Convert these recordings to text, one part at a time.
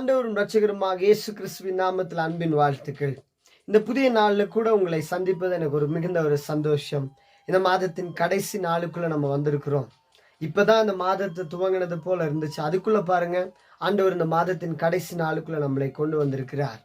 ஆண்டவரும் இரட்சகருமாக இயேசு கிறிஸ்துவின் நாமத்தில் அன்பின் வாழ்த்துக்கள். இந்த புதிய நாளில் கூட உங்களை சந்திப்பது எனக்கு ஒரு மிகுந்த ஒரு சந்தோஷம். இந்த மாதத்தின் கடைசி நாளுக்குள்ள நம்ம வந்திருக்கிறோம். இப்பதான் இந்த மாதத்தை துவங்கினது போல இருந்துச்சு. அதுக்குள்ள பாருங்க, ஆண்டவர் இந்த மாதத்தின் கடைசி நாளுக்குள்ள நம்மளை கொண்டு வந்திருக்கிறார்.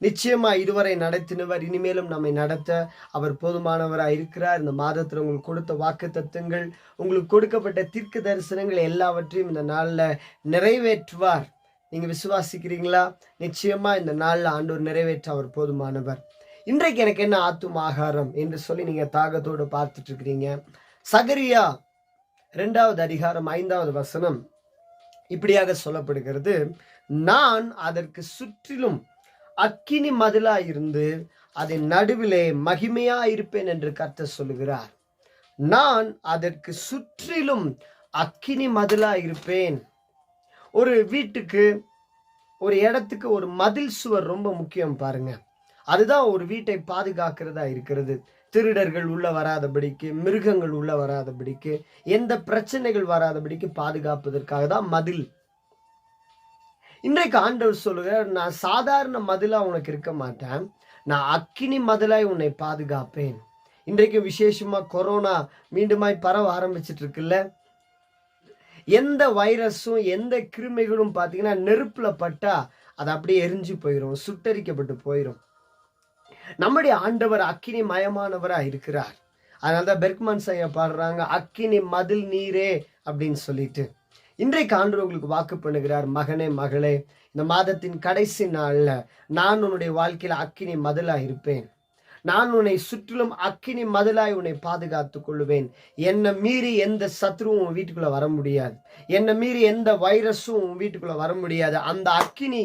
நிச்சயமா இதுவரை நடத்தினவர் இனிமேலும் நம்மை நடத்த அவர் போதுமானவராக இருக்கிறார். இந்த மாதத்தில் உங்களுக்கு கொடுத்த வாக்கு தத்துவங்கள், உங்களுக்கு கொடுக்கப்பட்ட தீர்க்க தரிசனங்கள் எல்லாவற்றையும் இந்த நாளில் நிறைவேற்றுவார். நீங்க விசுவாசிக்கிறீங்களா? நிச்சயமா இந்த நாள்ல ஆண்டவர் நிறைவேற்ற அவர் போதுமானவர். இன்றைக்கு எனக்கு என்ன ஆத்தும ஆகாரம் என்று சொல்லி நீங்க தாகத்தோடு பார்த்துட்டு இருக்கிறீங்க. சகரியா 2வது அதிகாரம் 5வது வசனம் இப்படியாக சொல்லப்படுகிறது. நான் அதற்கு சுற்றிலும் அக்கினி மதிலா இருந்து அதன் நடுவிலே மகிமையா இருப்பேன் என்று கர்த்தர் சொல்லுகிறார். நான் அதற்கு சுற்றிலும் அக்கினி மதிலா இருப்பேன். ஒரு வீட்டுக்கு, ஒரு இடத்துக்கு ஒரு மதில் சுவர் ரொம்ப முக்கியம் பாருங்க. அதுதான் ஒரு வீட்டை பாதுகாக்கிறதா இருக்கிறது. திருடர்கள் உள்ள வராதபடிக்கு, மிருகங்கள் உள்ள வராதபடிக்கு, எந்த பிரச்சனைகள் வராதபடிக்கு பாதுகாப்பதற்காக தான் மதில். இன்றைக்கு ஆண்டவர் சொல்லுகிறார், நான் சாதாரண மதிலா உனக்கு இருக்க மாட்டேன், நான் அக்கினி மதிலாய் உன்னை பாதுகாப்பேன். இன்றைக்கு விசேஷமா கொரோனா மீண்டுமாய் பரவ ஆரம்பிச்சிட்டு இருக்குல்ல. எந்த வைரஸும் எந்த கிருமிகளும் பார்த்தீங்கன்னா நெருப்புல பட்டா அது அப்படியே எரிஞ்சு போயிடும், சுட்டரிக்கப்பட்டு போயிடும். நம்முடைய ஆண்டவர் அக்கினி மயமானவரா இருக்கிறார். அதனாலதான் பெர்க்மன் ஐயா பாடுறாங்க, அக்கினி மதில் நீரே அப்படின்னு சொல்லிட்டு. இன்றைக்கு ஆண்டவர் உங்களுக்கு வாக்கு பண்ணுகிறார், மகனே மகளே, இந்த மாதத்தின் கடைசி நாள்ல நான் உன்னுடைய வாழ்க்கையில அக்கினி மதிலா இருப்பேன். நான் உன்னை சுற்றிலும் அக்கினி மதிலாய் உன்னை பாதுகாத்துக் கொள்ளுவேன். என்னை மீறி எந்த சத்ருவும் உன் வீட்டுக்குள்ள வர முடியாது. என்னை மீறி எந்த வைரஸும் உன் வீட்டுக்குள்ள வர முடியாது. அந்த அக்கினி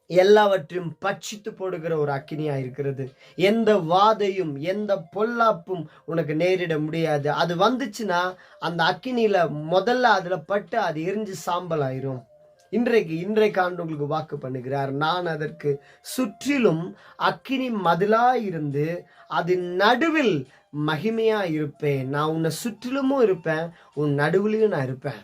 எல்லாவற்றையும் பட்சித்து போடுகிற ஒரு அக்கினியா இருக்கிறது. எந்த வாதையும் எந்த பொல்லாப்பும் உனக்கு நேரிட முடியாது. அது வந்துச்சுன்னா அந்த அக்கினியில முதல்ல அதுல பட்டு அது எரிஞ்சு சாம்பல் ஆயிரும். இன்றைக்கு ஆண்டு உங்களுக்கு வாக்கு பண்ணுகிறார், நான் அதற்கு சுற்றிலும் அக்கினி மதிலா இருந்து அதன் நடுவில் மகிமையா இருப்பேன். நான் உன்னை சுற்றிலுமும் இருப்பேன், உன் நடுவிலையும் நான் இருப்பேன்.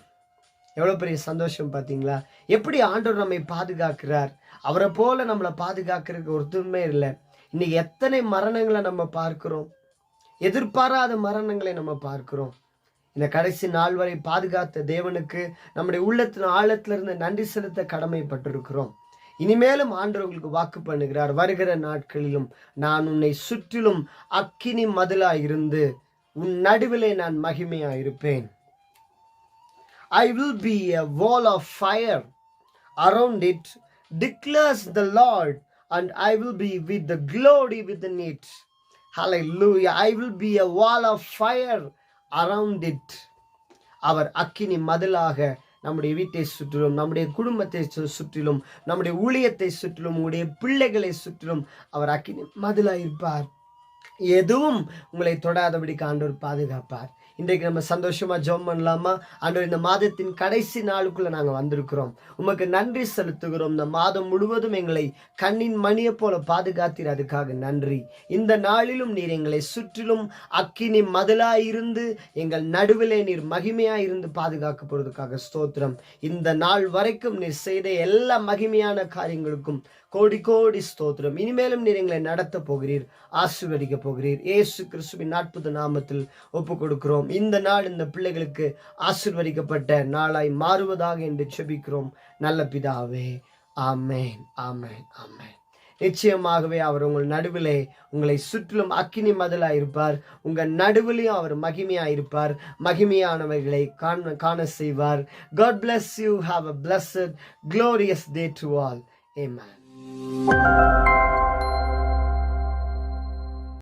எவ்வளவு பெரிய சந்தோஷம் பார்த்தீங்களா? எப்படி ஆண்டவர் நம்மை பாதுகாக்கிறார். அவரை போல நம்மளை பாதுகாக்கிறதுக்கு ஒருத்தருமே இல்லை. இன்னைக்கு எத்தனை மரணங்களை நம்ம பார்க்கிறோம், எதிர்பாராத மரணங்களை நம்ம பார்க்கிறோம். இந்த கடைசி நாள் வரை பாதுகாத்த தேவனுக்கு நம்முடைய உள்ளத்தின் ஆழத்துல இருந்து நன்றி செலுத்த கடமைப்பட்டிருக்கிறோம். இனிமேலும் ஆண்டவர் உங்களுக்கு வாக்கு பண்ணுகிறார், வருகிற நாட்களிலும் நான் உன்னை சுற்றிலும் அக்கினி மதிலா இருந்து உன் நடுவிலே நான் மகிமையா இருப்பேன். I will be a wall of fire around it, declares the Lord, and I will be with the glory within it. Hallelujah. I will be a wall of fire around it. அவர் அக்கினி மதிலாக நம்முடைய வீட்டை சுற்றிலும், நம்முடைய குடும்பத்தை சுற்றிலும், நம்முடைய ஊழியத்தை சுற்றிலும், உங்களுடைய பிள்ளைகளை சுற்றிலும் அவர் அக்கினி மதிலாக இருப்பார். எதுவும் உங்களை தொடாதபடிக்கு ஆண்டவர் பாதுகாப்பார். இன்றைக்கு நம்ம சந்தோஷமா ஜெபம் பண்ணலாமா? ஆண்டவர், இந்த மாதத்தின் கடைசி நாளுக்குள்ள நாங்க வந்திருக்கிறோம், உமக்கு நன்றி செலுத்துகிறோம். இந்த மாதம் முழுவதும் எங்களை கண்ணின் மணியை போல பாதுகாத்தீர், அதுக்காக நன்றி. இந்த நாளிலும் நீர் எங்களை சுற்றிலும் அக்கினி மதிலாயிருந்து எங்கள் நடுவிலே நீர் மகிமையாயிருந்து பாதுகாக்க போறதுக்காக ஸ்தோத்திரம். இந்த நாள் வரைக்கும் நீர் செய்த எல்லா மகிமையான காரியங்களுக்கும் கோடி கோடி ஸ்தோத்திரம். இனிமேலும் நீர் எங்களை நடத்த போகிறீர், ஆசீர்வதிக்க போகிறீர். இயேசு கிறிஸ்துவின் 40 நாமத்தில் ஒப்பு கொடுக்கிறோம். இந்த நாள் இந்த பிள்ளைகளுக்கு ஆசீர்வதிக்கப்பட்ட நாளாய் மாறுவதாக என்று செபிக்கிறோம் நல்ல பிதாவே. ஆமென், ஆமென், ஆமென். நிச்சயமாகவே அவர் உங்கள் நடுவிலே உங்களை சுற்றிலும் அக்கினி மதிலா இருப்பார். உங்க நடுவிலையும் அவர் மகிமையா இருப்பார். மகிமையானவைகளை காண செய்வார். God bless you. Have a blessed, glorious day to all. Amen.